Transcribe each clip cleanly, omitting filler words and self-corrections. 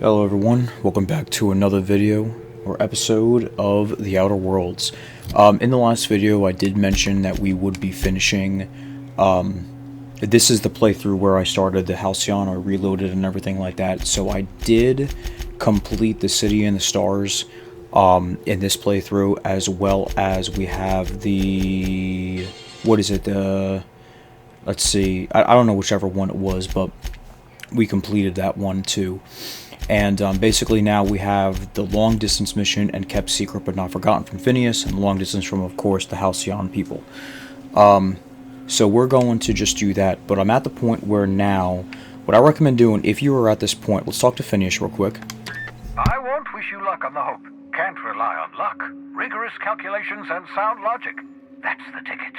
Hello everyone, welcome back to another video or episode of The Outer Worlds. In the last video I did mention that we would be finishing, this is the playthrough where I started the Halcyon, I reloaded and everything like that, so I did complete the City and the Stars in this playthrough, as well as we have the, let's see, I don't know whichever one it was, but we completed that one too. And basically now we have the long distance mission and kept secret but not forgotten from Phineas, and the long distance from, of course, the Halcyon people. So we're going to just do that, but I'm at the point where now, what I recommend doing, if you are at this point, let's talk to Phineas real quick. I won't wish you luck on the hope. Can't rely on luck. Rigorous calculations and sound logic. That's the ticket.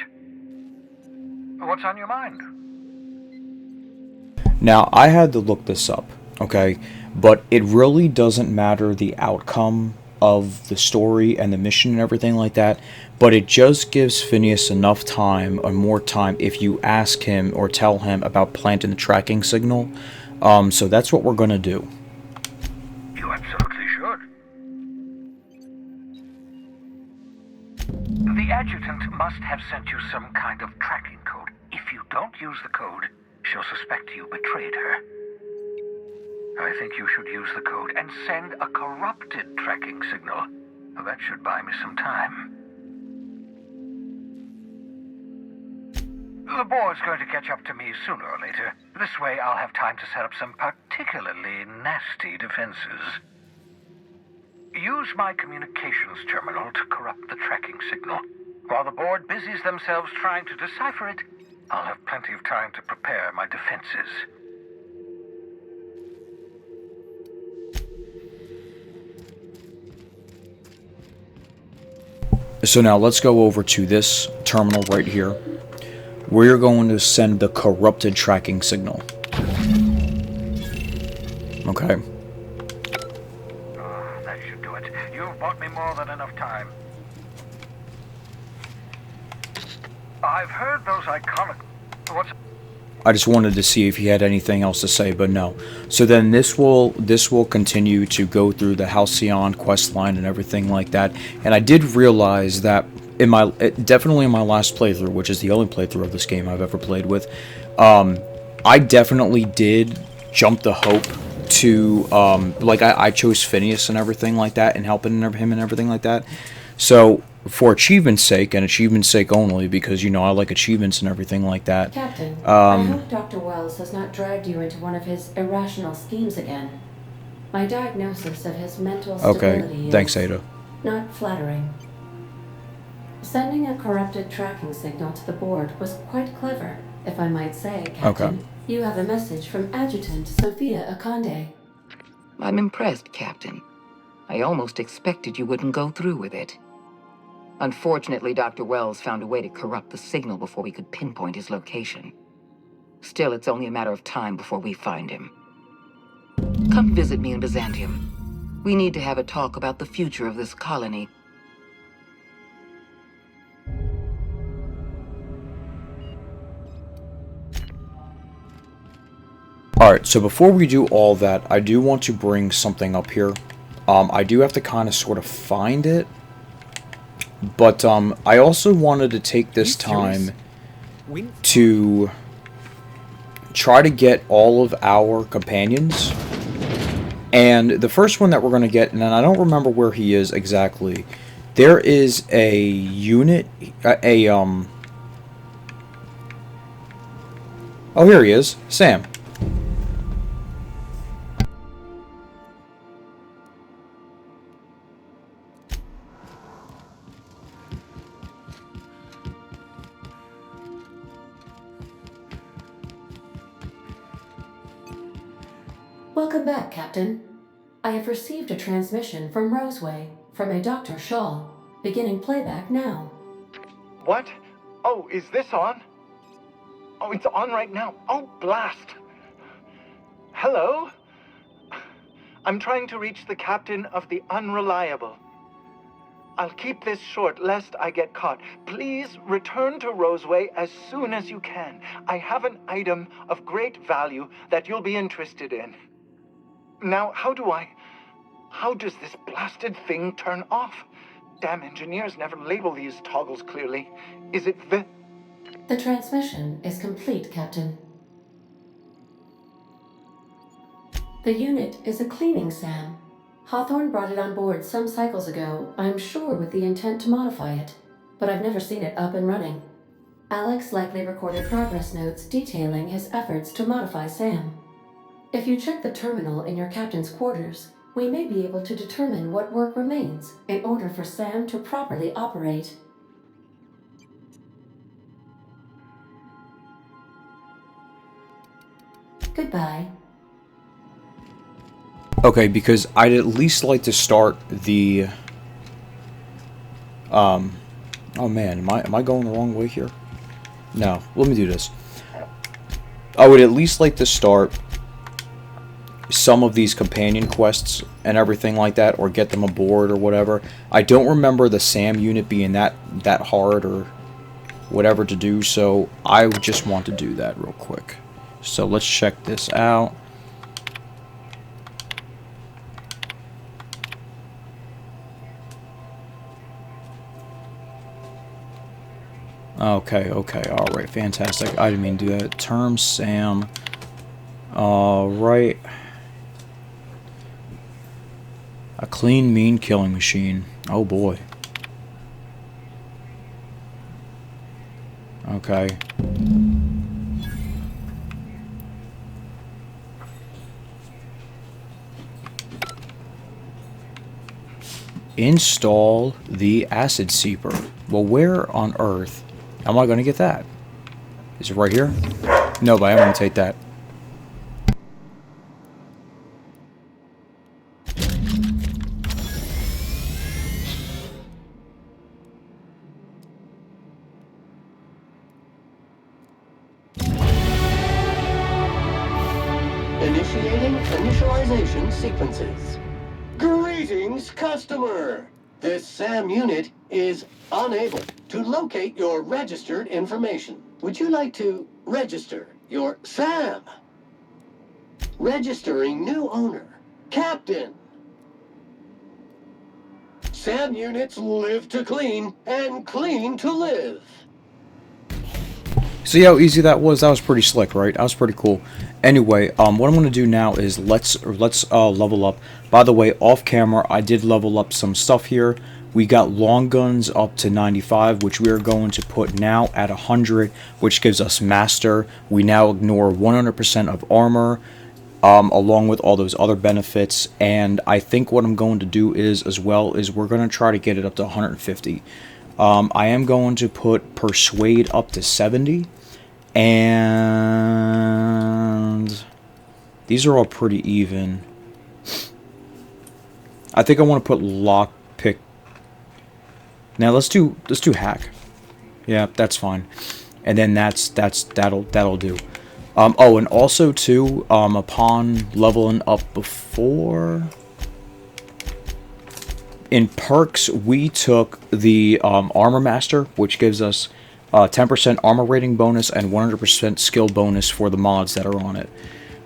What's on your mind? Now, I had to look this up, okay? But it really doesn't matter the outcome of the story and the mission and everything like that, but it just gives Phineas enough time, or more time, if you ask him or tell him about planting the tracking signal. So that's what we're gonna do. You absolutely should. The adjutant must have sent you some kind of tracking code. If you don't use the code, she'll suspect you betrayed her. I think you should use the code and send a corrupted tracking signal. That should buy me some time. The board's going to catch up to me sooner or later. This way I'll have time to set up some particularly nasty defenses. Use my communications terminal to corrupt the tracking signal. While the board busies themselves trying to decipher it, I'll have plenty of time to prepare my defenses. So now let's go over to this terminal right here. We're going to send the corrupted tracking signal. Okay. That should do it. You've bought me more than enough time. I've heard those iconic... What's... I just wanted to see if he had anything else to say, but no. So then this will continue to go through the Halcyon quest line and everything like that. And I did realize that definitely in my last playthrough, which is the only playthrough of this game I've ever played with, I definitely did jump the hope to I chose Phineas and everything like that, and helping him and everything like that. So for achievement's sake, and achievement's sake only, because, you know, I like achievements and everything like that. Captain, I hope Dr. Wells has not dragged you into one of his irrational schemes again. My diagnosis of his mental stability thanks, is Ada. not flattering. Sending a corrupted tracking signal to the board was quite clever, if I might say, Captain. Okay. You have a message from Adjutant Sophia Akande. I'm impressed, Captain. I almost expected you wouldn't go through with it. Unfortunately, Dr. Wells found a way to corrupt the signal before we could pinpoint his location. Still, it's only a matter of time before we find him. Come visit me in Byzantium. We need to have a talk about the future of this colony. Alright, so before we do all that, I do want to bring something up here. I do have to kind of sort of find it. But I also wanted to take this time to try to get all of our companions. And the first one that we're going to get, and I don't remember where he is exactly. There is a unit, oh, here he is, Sam. Welcome back, Captain. I have received a transmission from Roseway, from a Dr. Shaw, beginning playback now. What? Oh, is this on? Oh, it's on right now. Oh, blast! Hello? I'm trying to reach the captain of the Unreliable. I'll keep this short, lest I get caught. Please return to Roseway as soon as you can. I have an item of great value that you'll be interested in. Now, how does this blasted thing turn off? Damn engineers never label these toggles clearly. Is it the... The transmission is complete, Captain. The unit is a cleaning SAM. Hawthorne brought it on board some cycles ago, I'm sure with the intent to modify it, but I've never seen it up and running. Alex likely recorded progress notes detailing his efforts to modify SAM. If you check the terminal in your captain's quarters, we may be able to determine what work remains in order for SAM to properly operate. Goodbye. Okay, because I'd at least like to start the... Oh man, am I going the wrong way here? No, let me do this. I would at least like to start some of these companion quests and everything like that, or get them aboard or whatever. I don't remember the SAM unit being that hard or whatever to do, so I just want to do that real quick. So let's check this out. Okay, alright, fantastic. I didn't mean to do that. Term SAM. Alright. A clean, mean killing machine. Oh boy. Okay. Install the acid seeper. Well, where on earth am I going to get that? Is it right here? No, but I'm going to take that. Initiating initialization sequences. Greetings, customer! This SAM unit is unable to locate your registered information. Would you like to register your SAM? Registering new owner, Captain. SAM units live to clean and clean to live. See how easy that was? That was pretty slick, right? That was pretty cool. Anyway, what I'm going to do now is let's level up. By the way, off camera, I did level up some stuff here. We got long guns up to 95, which we are going to put now at 100, which gives us master. We now ignore 100% of armor, along with all those other benefits. And I think what I'm going to do is, as well, is we're going to try to get it up to 150. I am going to put persuade up to 70. And these are all pretty even. I think I want to put lockpick. Now let's do hack. Yeah, that's fine. And then that'll do. Oh, and also too, upon leveling up before, in perks we took the armor master, which gives us 10% armor rating bonus and 100% skill bonus for the mods that are on it.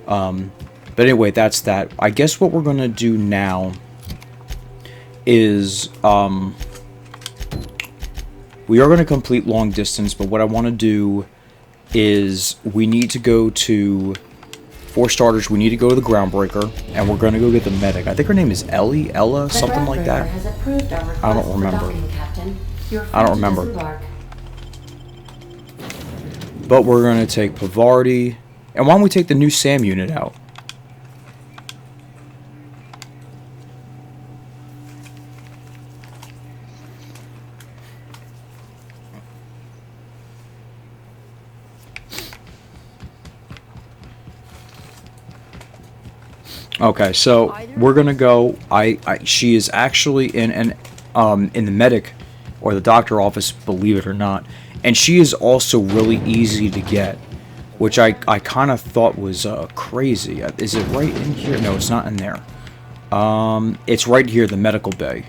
But anyway, that's that. I guess what we're going to do now is we are going to complete long distance, but what I want to do is we need to go to, for starters, we need to go to the groundbreaker, and we're going to go get the medic. I think her name is Ellie, Ella, something like that. I don't remember. I don't remember. But we're going to take Pavardi. And why don't we take the new SAM unit out? Okay, so we're going to go. She is actually in the medic or the doctor office, believe it or not. And she is also really easy to get, which I kind of thought was crazy. Is it right in here? No, it's not in there. It's right here, the medical bay.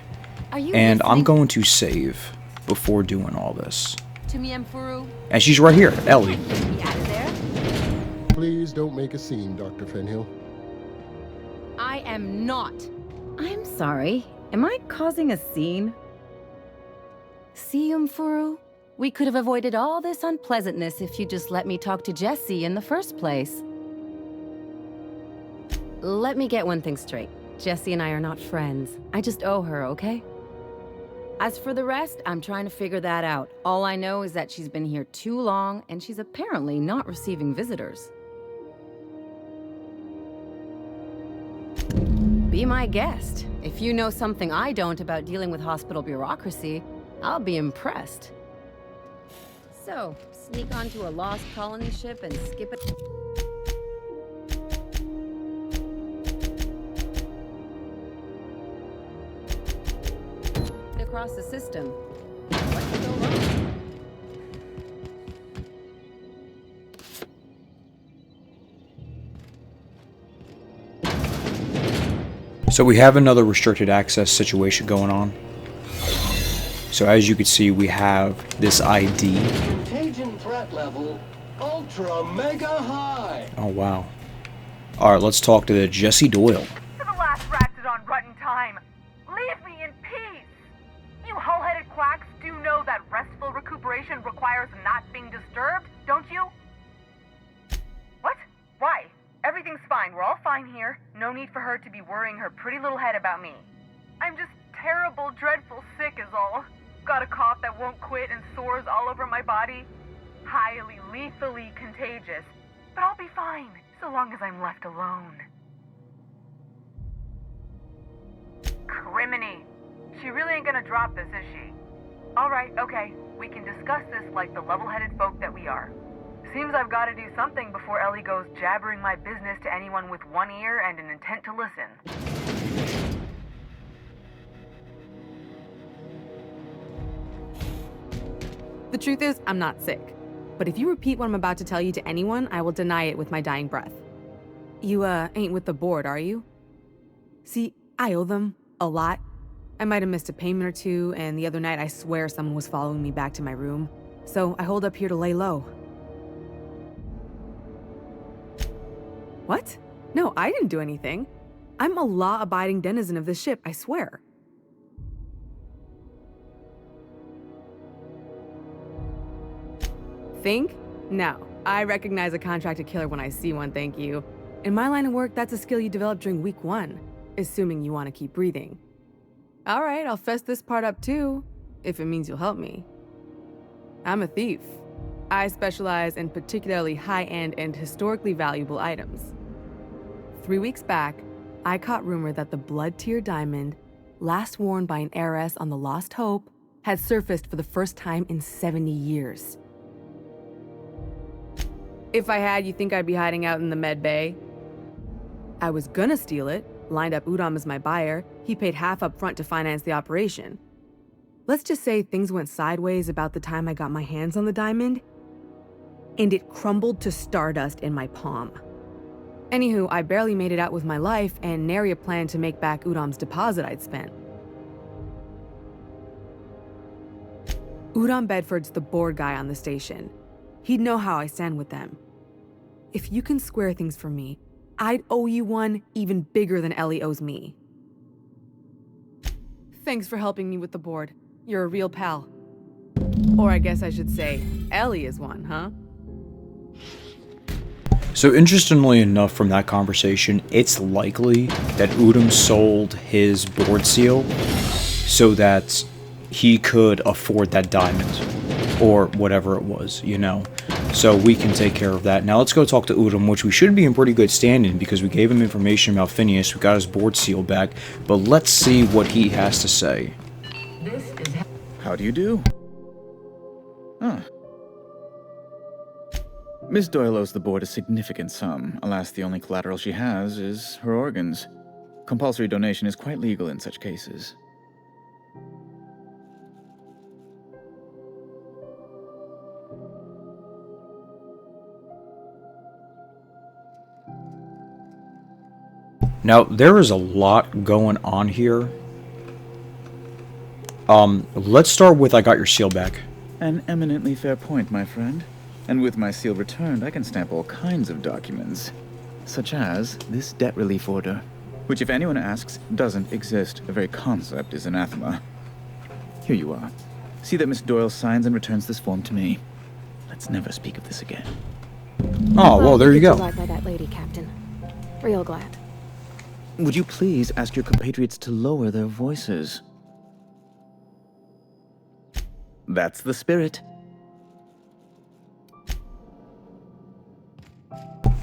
And I'm going to save before doing all this. And she's right here, Ellie. Please don't make a scene, Dr. Fenhill. I am not. I'm sorry. Am I causing a scene? See, Umfuru? We could have avoided all this unpleasantness if you just let me talk to Jessie in the first place. Let me get one thing straight. Jessie and I are not friends. I just owe her, okay? As for the rest, I'm trying to figure that out. All I know is that she's been here too long, and she's apparently not receiving visitors. Be my guest. If you know something I don't about dealing with hospital bureaucracy, I'll be impressed. So, sneak onto a lost colony ship and skip it. Across the system. What could go wrong? So we have another restricted access situation going on. So as you can see, we have this ID. Contagion threat level ultra mega high. Oh wow. Alright, let's talk to Jessie Doyle. For the last ratted on rotten time, leave me in peace! You hull-headed quacks do know that restful recuperation requires not being disturbed, don't you? What? Why? Everything's fine. We're all fine here. No need for her to be worrying her pretty little head about me. I'm just terrible, dreadful sick is all. Got a cough that won't quit and sores all over my body. Highly, lethally contagious. But I'll be fine, so long as I'm left alone. Criminy. She really ain't gonna drop this, is she? Alright, okay. We can discuss this like the level-headed folk that we are. Seems I've got to do something before Ellie goes jabbering my business to anyone with one ear and an intent to listen. The truth is, I'm not sick. But if you repeat what I'm about to tell you to anyone, I will deny it with my dying breath. You, ain't with the board, are you? See, I owe them a lot. I might have missed a payment or two, and the other night I swear someone was following me back to my room. So I hold up here to lay low. What? No, I didn't do anything. I'm a law-abiding denizen of this ship, I swear. Think? No. I recognize a contracted killer when I see one, thank you. In my line of work, that's a skill you develop during week 1, assuming you want to keep breathing. Alright, I'll fess this part up too, if it means you'll help me. I'm a thief. I specialize in particularly high-end and historically valuable items. 3 weeks back, I caught rumor that the blood-tier diamond, last worn by an heiress on the Lost Hope, had surfaced for the first time in 70 years. If I had, you think I'd be hiding out in the med bay? I was gonna steal it, lined up Udom as my buyer. He paid half up front to finance the operation. Let's just say things went sideways about the time I got my hands on the diamond, and it crumbled to stardust in my palm. Anywho, I barely made it out with my life, and nary a plan to make back Udom's deposit I'd spent. Udom Bedford's the board guy on the station. He'd know how I stand with them. If you can square things for me, I'd owe you one even bigger than Ellie owes me. Thanks for helping me with the board. You're a real pal. Or I guess I should say, Ellie is one, huh? So interestingly enough from that conversation, it's likely that Udom sold his board seal so that he could afford that diamond or whatever it was, you know. So we can take care of that. Now let's go talk to Udom, which we should be in pretty good standing because we gave him information about Phineas. We got his board seal back, but let's see what he has to say. How do you do? Huh. Miss Doyle owes the board a significant sum. Alas, the only collateral she has is her organs. Compulsory donation is quite legal in such cases. Now, there is a lot going on here. Let's start with I got your seal back. An eminently fair point, my friend. And with my seal returned, I can stamp all kinds of documents, such as this debt relief order. Which, if anyone asks, doesn't exist. The very concept is anathema. Here you are. See that Miss Doyle signs and returns this form to me. Let's never speak of this again. Oh, well, there you go. By that lady, Captain. Real glad. Would you please ask your compatriots to lower their voices? That's the spirit.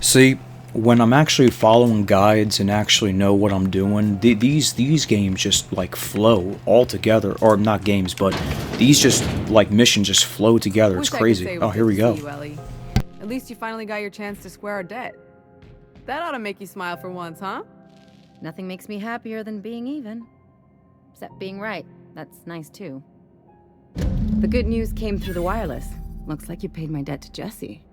See, when I'm actually following guides and actually know what I'm doing, these games just like flow all together. Or not games, but these just like missions just flow together. It's Wish I could crazy. say Oh, we here we could go. see you, Ellie. At least you finally got your chance to square our debt. That ought to make you smile for once, huh? Nothing makes me happier than being even. Except being right. That's nice, too. The good news came through the wireless. Looks like you paid my debt to Jesse.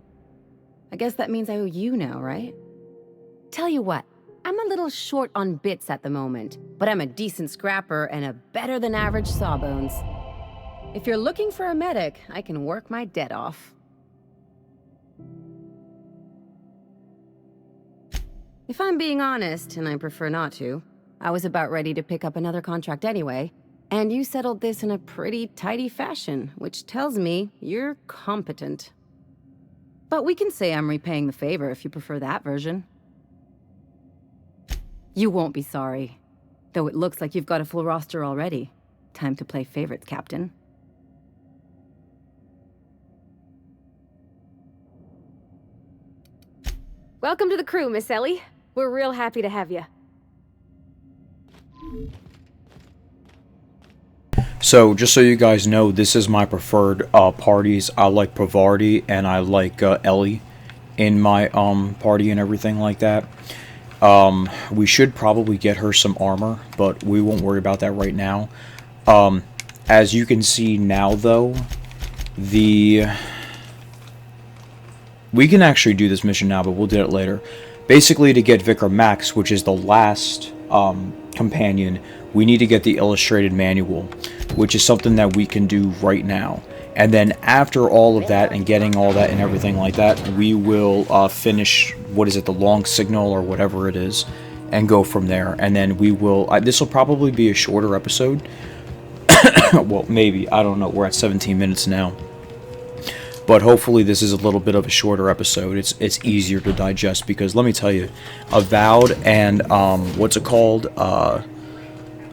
I guess that means I owe you now, right? Tell you what, I'm a little short on bits at the moment, but I'm a decent scrapper and a better-than-average sawbones. If you're looking for a medic, I can work my debt off. If I'm being honest, and I prefer not to, I was about ready to pick up another contract anyway, and you settled this in a pretty tidy fashion, which tells me you're competent. But we can say I'm repaying the favor if you prefer that version. You won't be sorry. Though it looks like you've got a full roster already. Time to play favorites, Captain. Welcome to the crew, Miss Ellie. We're real happy to have you. So, just so you guys know, this is my preferred parties. I like Pavardi and I like Ellie in my party and everything like that. We should probably get her some armor, but we won't worry about that right now. As you can see now, though, we can actually do this mission now, but we'll do it later. Basically, to get Vicar Max, which is the last companion, we need to get the illustrated manual, which is something that we can do right now. And then after all of that and getting all that and everything like that, we will finish, what is it, the long signal or whatever it is, and go from there. And then we will, this will probably be a shorter episode. Well, maybe, I don't know, we're at 17 minutes now. But hopefully this is a little bit of a shorter episode. It's easier to digest because let me tell you, Avowed and what's it called? The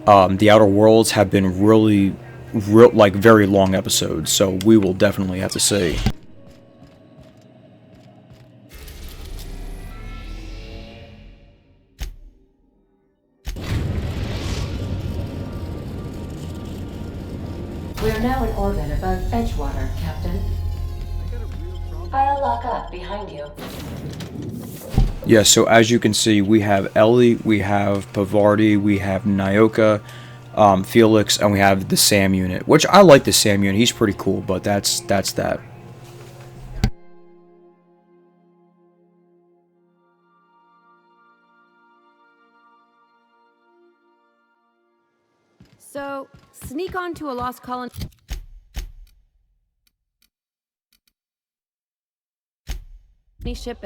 Outer Worlds have been really like very long episodes, so we will definitely have to see. We are now in orbit above Edgewater, Captain. I'll lock up behind you. Yeah, so as you can see, we have Ellie, we have Pavardi, we have Nyoka, Felix, and we have the Sam unit. Which I like the Sam unit. He's pretty cool, but that's that. So, sneak onto a lost colony ship.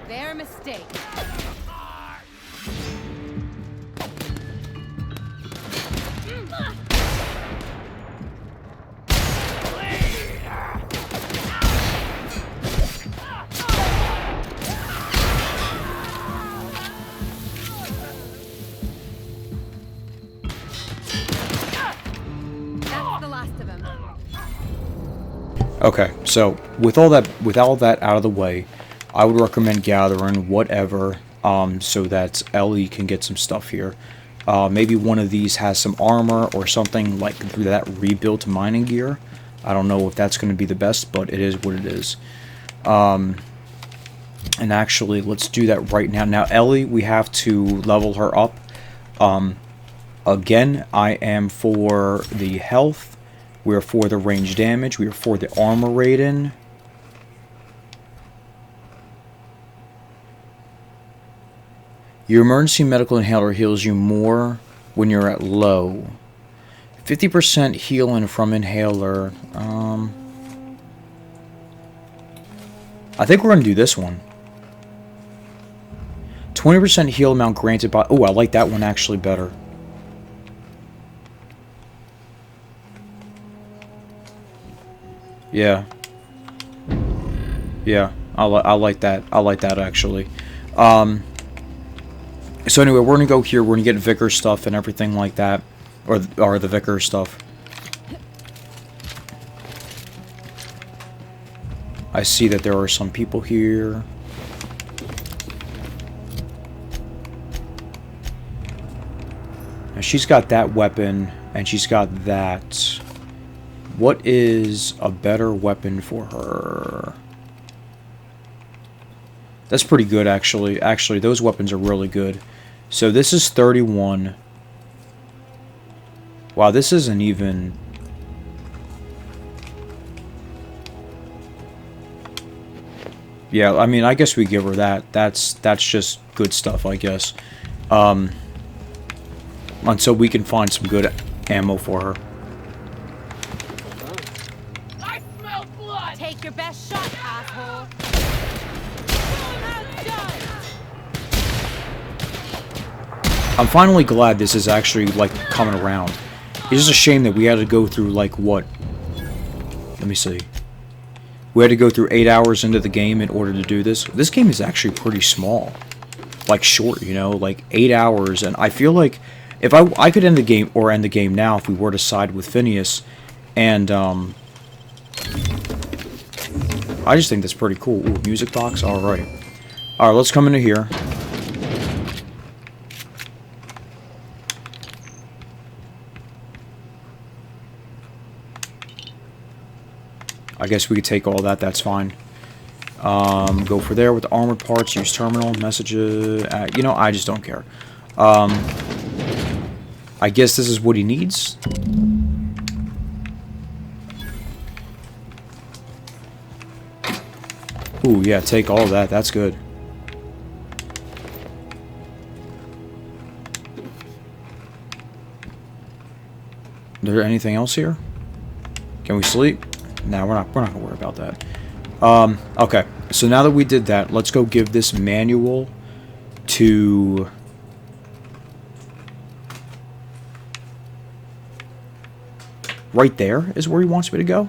Their mistake. That's the last of them. Okay, so with all that out of the way, I would recommend gathering whatever, so that Ellie can get some stuff here. Maybe one of these has some armor or something like that rebuilt mining gear. I don't know if that's going to be the best, but it is what it is. And actually, let's do that right now. Now, Ellie, we have to level her up. Again, I am for the health. We're for the range damage. We are for the armor rating. Your emergency medical inhaler heals you more when you're at low. 50% healing from inhaler. I think we're going to do this one. 20% heal amount granted by... Oh, I like that one actually better. Yeah. Yeah, I like that. I like that actually. So anyway, we're going to go here. We're going to get Vicar stuff and everything like that. Or the Vicar stuff. I see that there are some people here. Now she's got that weapon, and she's got that. What is a better weapon for her? That's pretty good, actually. Actually, those weapons are really good. So this is 31. Wow, this isn't even... Yeah, I mean, I guess we give her that. That's just good stuff, I guess. Until we can find some good ammo for her. I smell blood! Take your best shot, asshole! I'm finally glad this is actually, like, coming around. It's just a shame that we had to go through, like, what? Let me see. We had to go through 8 hours into the game in order to do this. This game is actually pretty small. Like, short, you know? Like, 8 hours. And I feel like if I could end the game, or end the game now if we were to side with Phineas. And, I just think that's pretty cool. Ooh, music box? Alright. Alright, let's come into here. I guess we could take all that, that's fine. Go for there with the armored parts, use terminal, messages, you know, I just don't care. I guess this is what he needs. Ooh, yeah, take all that, that's good. Is there anything else here? Can we sleep? Nah, we're not gonna worry about that. Okay, so now that we did that, let's go give this manual to... Right there is where he wants me to go?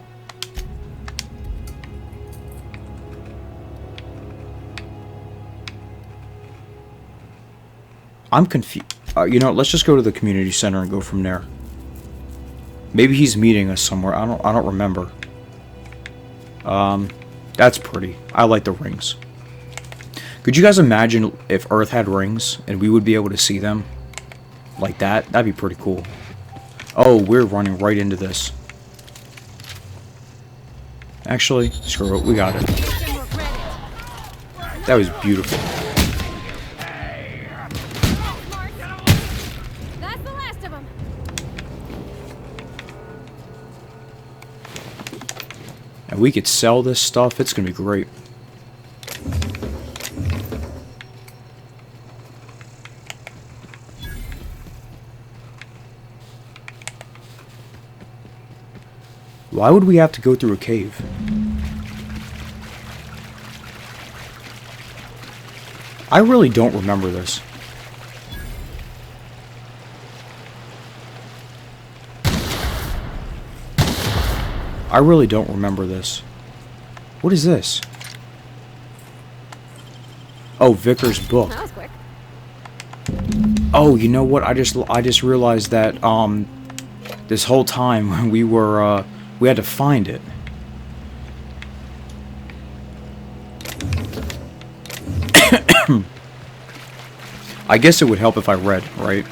I'm confused. You know, let's just go to the community center and go from there. Maybe he's meeting us somewhere. I don't remember. That's pretty. I like the rings. Could you guys imagine if Earth had rings and we would be able to see them like that? That'd be pretty cool. Oh, we're running right into this. Actually, screw it. We got it. That was beautiful. That's the last of them. And we could sell this stuff. It's gonna be great. Why would we have to go through a cave? I really don't remember this. I really don't remember this. What is this? Oh, Vicar's book. That was quick. Oh, you know what? I just realized that this whole time we were we had to find it. I guess it would help if I read, right?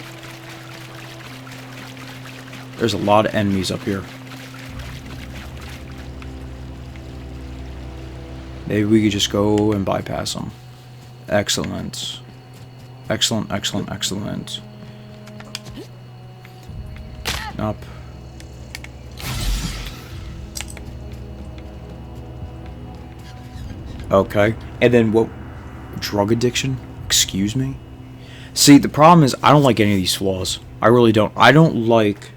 There's a lot of enemies up here. Maybe we could just go and bypass them. Excellent. Excellent, excellent, excellent. Up. Okay. And then what? Drug addiction? Excuse me? See, the problem is I don't like any of these flaws. I really don't. I don't like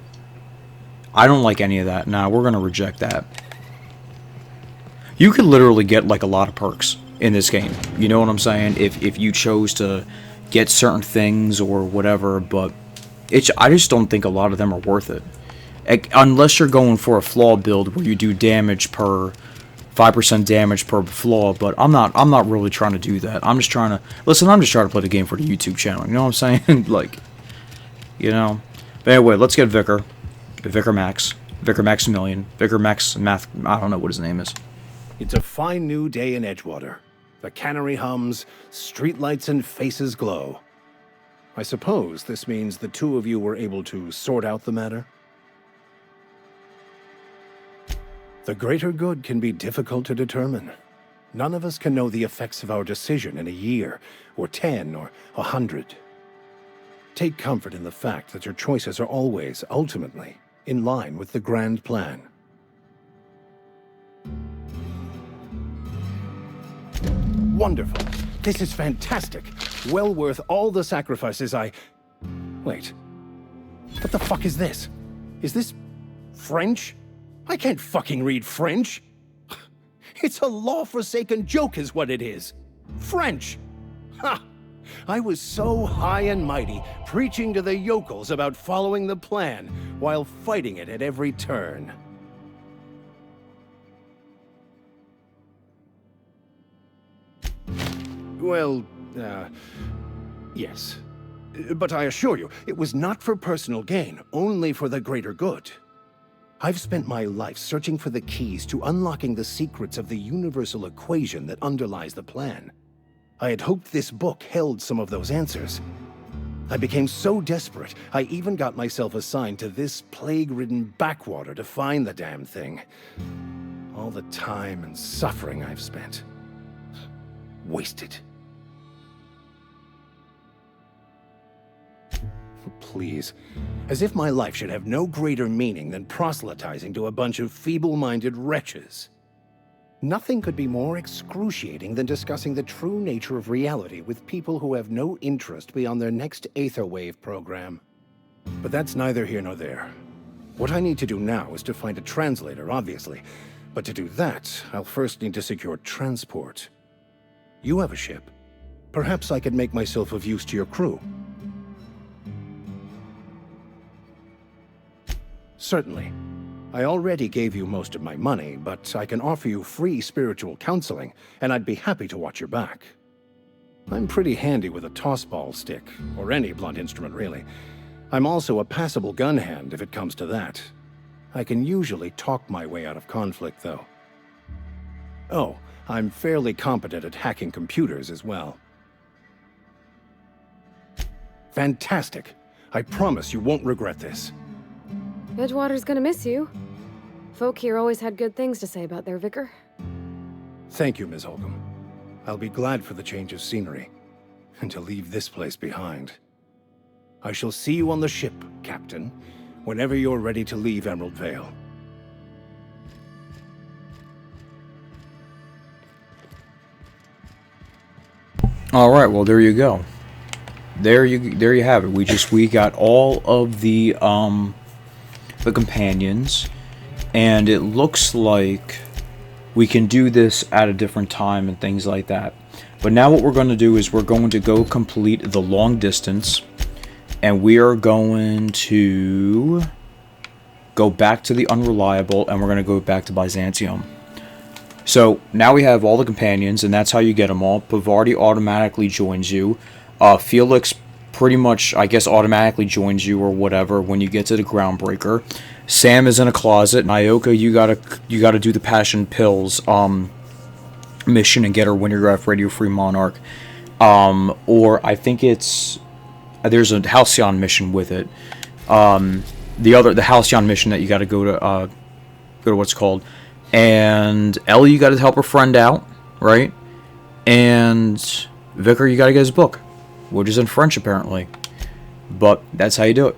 any of that. Nah, we're gonna reject that. You could literally get like a lot of perks in this game. You know what I'm saying? If you chose to get certain things or whatever, but I just don't think a lot of them are worth it. Unless you're going for a flaw build where you do damage per 5% damage per flaw, but I'm not really trying to do that. I'm just trying to play the game for the YouTube channel. You know what I'm saying? Like, you know. But anyway, let's get Vicar Max, Vicar Maximilian, Vicar Max Math. I don't know what his name is. It's a fine new day in Edgewater. The cannery hums, streetlights and faces glow. I suppose this means the two of you were able to sort out the matter? The greater good can be difficult to determine. None of us can know the effects of our decision in a year, or 10, or 100. Take comfort in the fact that your choices are always, ultimately, in line with the grand plan. Wonderful. This is fantastic. Well worth all the sacrifices Wait. What the fuck is this? Is this French? I can't fucking read French. It's a law-forsaken joke is what it is. French. Ha! I was so high and mighty, preaching to the yokels about following the plan, while fighting it at every turn. Well, yes. But I assure you, it was not for personal gain, only for the greater good. I've spent my life searching for the keys to unlocking the secrets of the universal equation that underlies the plan. I had hoped this book held some of those answers. I became so desperate, I even got myself assigned to this plague-ridden backwater to find the damn thing. All the time and suffering I've spent. Wasted. Please. As if my life should have no greater meaning than proselytizing to a bunch of feeble-minded wretches. Nothing could be more excruciating than discussing the true nature of reality with people who have no interest beyond their next Aetherwave program. But that's neither here nor there. What I need to do now is to find a translator, obviously. But to do that, I'll first need to secure transport. You have a ship. Perhaps I could make myself of use to your crew. Certainly. I already gave you most of my money, but I can offer you free spiritual counseling, and I'd be happy to watch your back. I'm pretty handy with a tossball stick, or any blunt instrument really. I'm also a passable gun hand if it comes to that. I can usually talk my way out of conflict, though. Oh, I'm fairly competent at hacking computers as well. Fantastic. I promise you won't regret this. Edgewater's gonna miss you. Folk here always had good things to say about their vicar. Thank you, Ms. Holcomb. I'll be glad for the change of scenery, and to leave this place behind. I shall see you on the ship, Captain, whenever you're ready to leave Emerald Vale. All right, well there you go. There you have it. We got all of the companions, and it looks like we can do this at a different time and things like that. But now what we're going to do is we're going to go complete the long distance, and we are going to go back to the Unreliable, and we're going to go back to Byzantium. So now we have all the companions, and that's how you get them all. Pavardi automatically joins you. Felix pretty much, I guess, automatically joins you or whatever when you get to the Groundbreaker. Sam is in a closet. Nyoka, you gotta do the Passion Pills mission and get her Wintergraph Radio Free Monarch. Or I think there's a Halcyon mission with it. The Halcyon mission that you gotta go to what's called. And Ellie, you gotta help her friend out, right? And Vicar, you gotta get his book, which is in French apparently. But that's how you do it.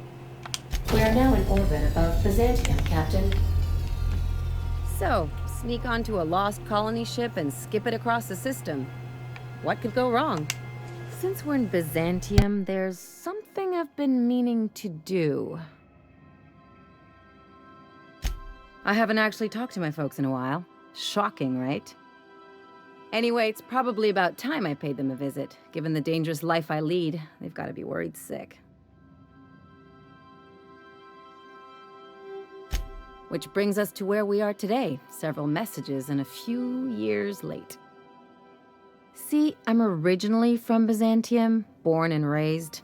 We are now in orbit above Byzantium, Captain. So, sneak onto a lost colony ship and skip it across the system. What could go wrong? Since we're in Byzantium, there's something I've been meaning to do. I haven't actually talked to my folks in a while. Shocking, right? Anyway, it's probably about time I paid them a visit. Given the dangerous life I lead, they've got to be worried sick. Which brings us to where we are today, several messages and a few years late. See, I'm originally from Byzantium, born and raised.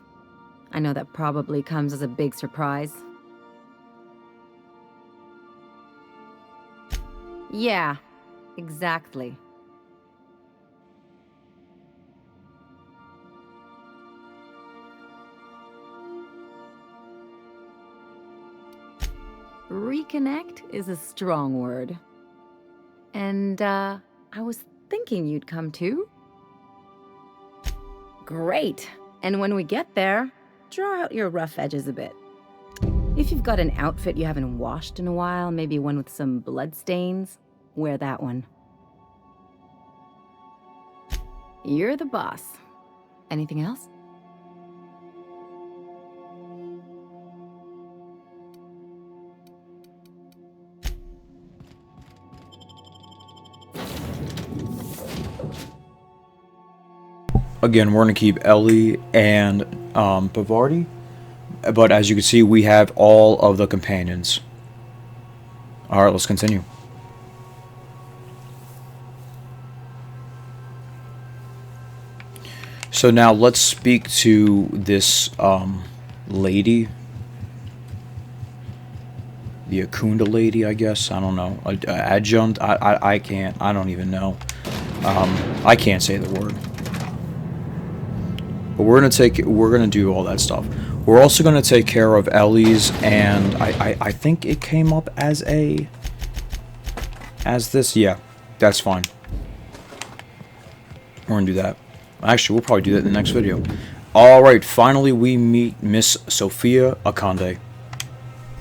I know that probably comes as a big surprise. Yeah, exactly. Reconnect is a strong word. And, I was thinking you'd come too. Great! And when we get there, draw out your rough edges a bit. If you've got an outfit you haven't washed in a while, maybe one with some bloodstains, wear that one. You're the boss. Anything else? Again, we're going to keep Ellie and Bavardi. But as you can see, we have all of the companions. Alright, let's continue. So now let's speak to this lady. The Akunda lady, I guess. I don't know. Adjunct? I can't. I don't even know. I can't say the word. But we're gonna do all that stuff. We're also gonna take care of Ellie's, and I think it came up as this. Yeah, that's fine. We're gonna do that. Actually, we'll probably do that in the next video. Alright, finally we meet Miss Sophia Akande.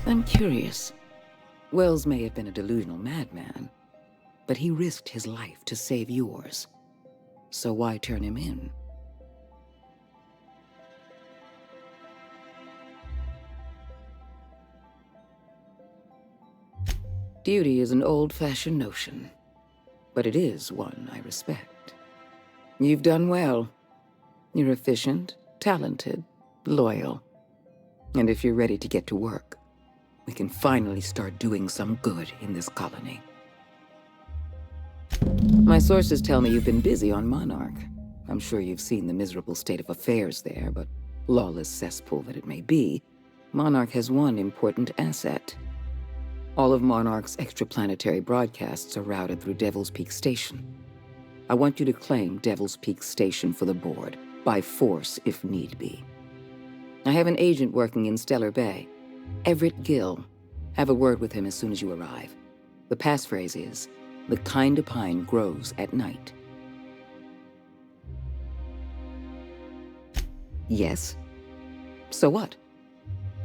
I'm curious. Wells may have been a delusional madman, but he risked his life to save yours. So why turn him in? Duty is an old-fashioned notion, but it is one I respect. You've done well. You're efficient, talented, loyal. And if you're ready to get to work, we can finally start doing some good in this colony. My sources tell me you've been busy on Monarch. I'm sure you've seen the miserable state of affairs there, but lawless cesspool that it may be, Monarch has one important asset. All of Monarch's extraplanetary broadcasts are routed through Devil's Peak Station. I want you to claim Devil's Peak Station for the board, by force if need be. I have an agent working in Stellar Bay, Everett Gill. Have a word with him as soon as you arrive. The passphrase is, the kind of pine grows at night. Yes? So what?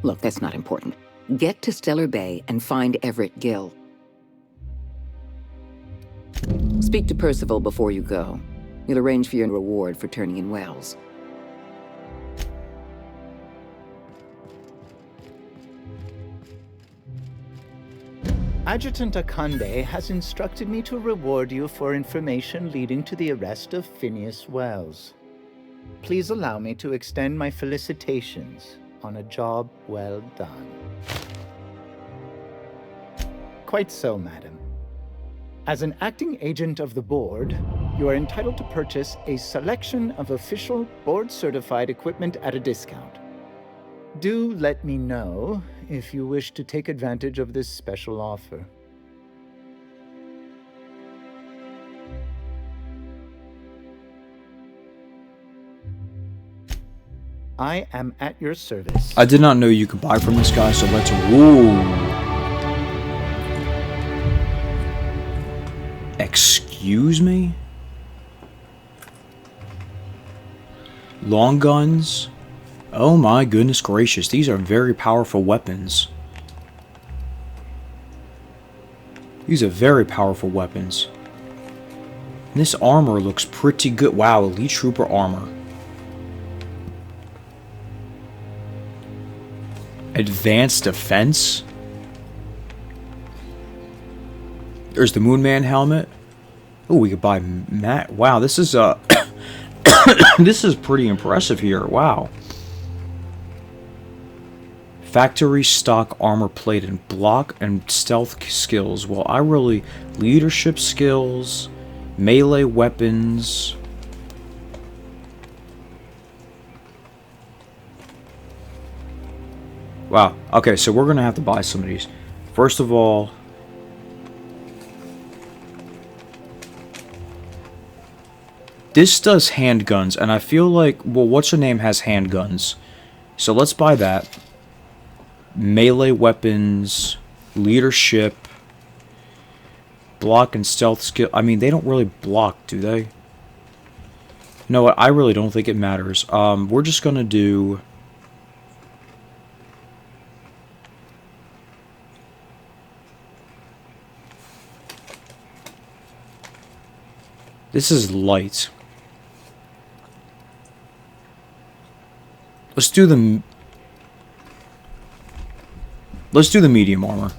Look, that's not important. Get to Stellar Bay and find Everett Gill. Speak to Percival before you go. He'll arrange for your reward for turning in Wells. Adjutant Akande has instructed me to reward you for information leading to the arrest of Phineas Wells. Please allow me to extend my felicitations on a job well done. Quite so, madam. As an acting agent of the board, you are entitled to purchase a selection of official board-certified equipment at a discount. Do let me know if you wish to take advantage of this special offer. I am at your service. I did not know you could buy from this guy, so let's... Whoa. Excuse me? Long guns? Oh my goodness gracious, these are very powerful weapons. These are very powerful weapons. And this armor looks pretty good. Wow, Elite Trooper armor. Advanced defense. There's the Moonman helmet. Oh, we could buy Matt. Wow, this is this is pretty impressive here. Wow. Factory stock armor plate and block and stealth skills. Well, I really leadership skills, melee weapons. Wow. Okay, so we're gonna have to buy some of these. First of all, this does handguns, and I feel like, well, what's her name has handguns, so let's buy that. Melee weapons, leadership, block and stealth skill. I mean, they don't really block, do they? No, I really don't think it matters. We're just gonna do. This is light. Let's do the medium armor.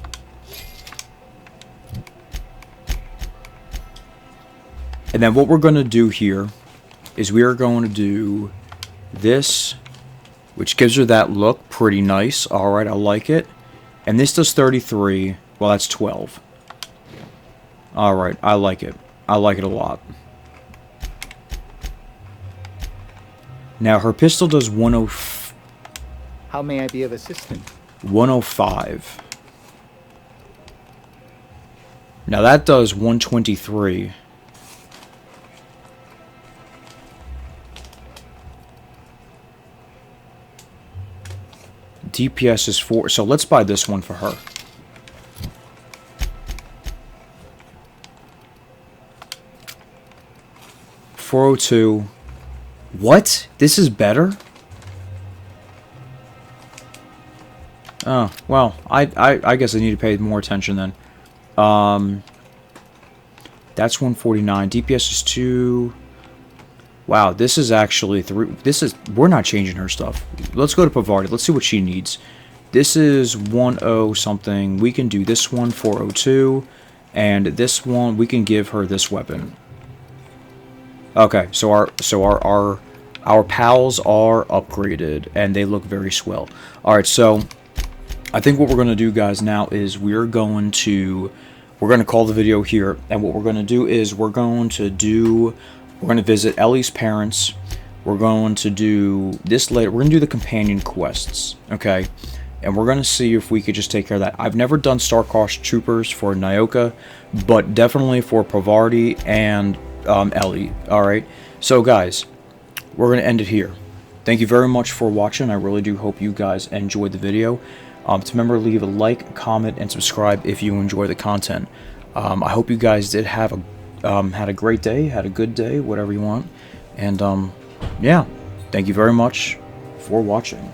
And then what we're going to do here is we are going to do this, which gives her that look. Pretty nice. Alright, I like it. And this does 33. Well, that's 12. Alright, I like it. I like it a lot. Now, her pistol does 105. How may I be of assistance? 105. Now, that does 123. DPS is 4. So, let's buy this one for her. .402. What? This is better? Oh, well, I guess I need to pay more attention then. That's 149. DPS is 2. Wow, this is actually 3. This is... We're not changing her stuff. Let's go to Pavardi. Let's see what she needs. This is 10 something. We can do this one, 402. And this one, we can give her this weapon. Okay, so our pals are upgraded, and they look very swell. Alright, so I think what we're going to do, guys, now is we're going to call the video here, and what we're going to do is we're going to visit Ellie's parents. We're going to do this later. We're going to do the companion quests, okay? And we're going to see if we could just take care of that. I've never done Star-Crossed Troopers for Nyoka, but definitely for Pavardi and Ellie. Alright, so guys, we're going to end it here. Thank you very much for watching. I really do hope you guys enjoyed the video. To remember, leave a like, comment, and subscribe if you enjoy the content. I hope you guys did have had a great day, had a good day, whatever you want. And yeah, thank you very much for watching.